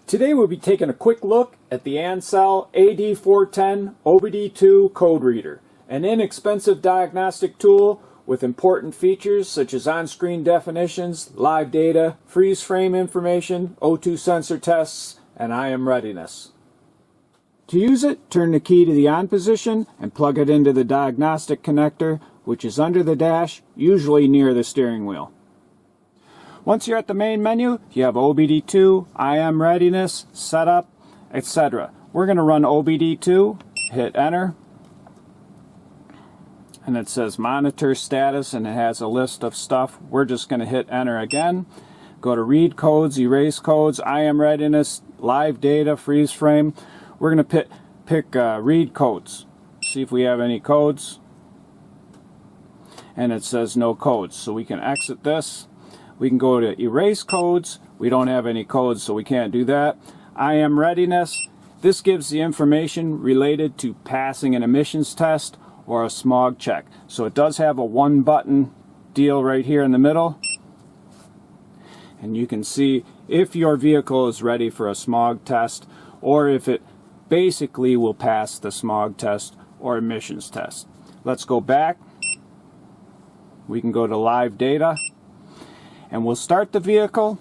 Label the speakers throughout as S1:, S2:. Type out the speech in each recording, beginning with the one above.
S1: Today we'll be taking a quick look at the ANCEL AD410 OBD2 code reader, an inexpensive diagnostic tool with important features such as on-screen definitions, live data, freeze frame information, O2 sensor tests, and IM readiness. To use it, turn the key to the on position and plug it into the diagnostic connector, which is under the dash, usually near the steering wheel. Once you're at the main menu, you have OBD2, IM readiness, setup, etc. We're going to run OBD2, hit enter, and it says monitor status and it has a list of stuff. We're just going to hit enter again. Go to read codes, erase codes, IM readiness, live data, freeze frame. We're going to pick read codes. See if we have any codes. And it says no codes, so we can exit this. We can go to erase codes. We don't have any codes, so we can't do that. IM readiness. This gives the information related to passing an emissions test or a smog check. So it does have a one button deal right here in the middle. And you can see if your vehicle is ready for a smog test or if it basically will pass the smog test or emissions test. Let's go back. We can go to live data. And we'll start the vehicle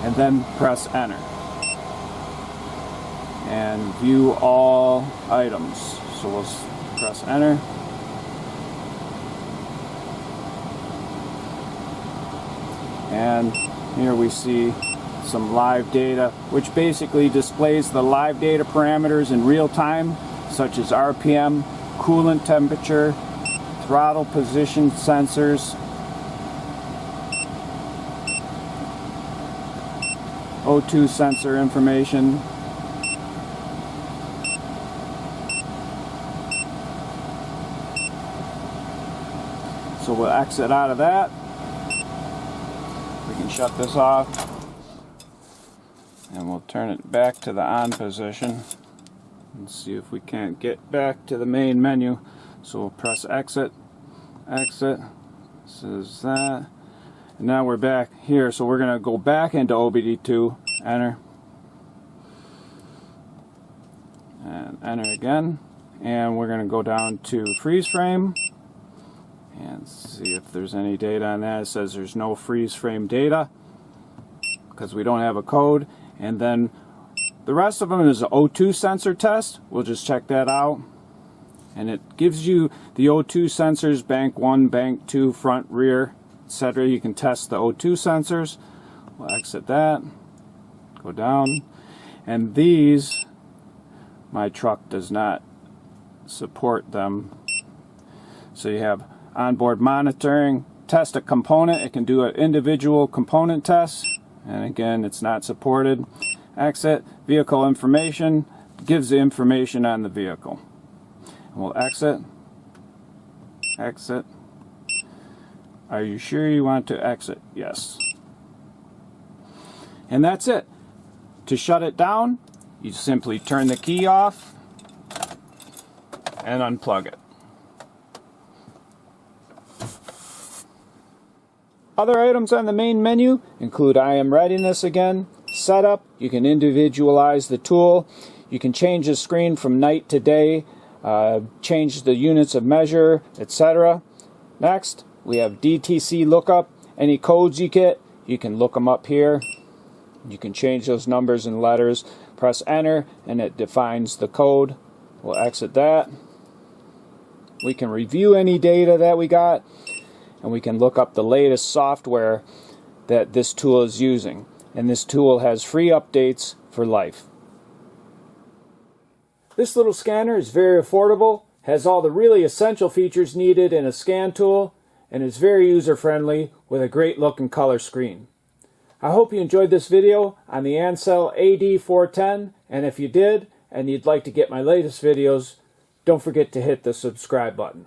S1: and then press enter and view all items. So we'll press enter and here we see some live data, which basically displays the live data parameters in real time, such as RPM, coolant temperature, throttle position sensors, O2 sensor information, so we'll exit out of that. We can shut this off and we'll turn it back to the on position and see if we can't get back to the main menu. So we'll press exit, exit, says that, and now we're back here. So we're going to go back into OBD2, enter, and enter again, and we're going to go down to freeze frame and see if there's any data on that. It says there's no freeze frame data because we don't have a code, and then the rest of them is an O2 sensor test. We'll just check that out. And it gives you the O2 sensors, bank 1, bank 2, front, rear, etc. You can test the O2 sensors. We'll exit that, go down. And these, my truck does not support them. So you have onboard monitoring, test a component. It can do an individual component test. And again, it's not supported. Exit, vehicle information, gives the information on the vehicle. We'll exit, exit. Are you sure you want to exit? Yes. And that's it. To shut it down, you simply turn the key off and unplug it. Other items on the main menu include IM readiness again, setup. You can individualize the tool. You can change the screen from night to day. Change the units of measure, etc. Next, we have Dtc Lookup. Any codes you get, you can look them up here. You can change those numbers and letters. Press enter and it defines the code. We'll exit that. We can review any data that we got, and we can look up the latest software that this tool is using. And this tool has free updates for life. This little scanner is very affordable, has all the really essential features needed in a scan tool, and is very user-friendly with a great look and color screen. I hope you enjoyed this video on the ANCEL AD410, and if you did, and you'd like to get my latest videos, don't forget to hit the subscribe button.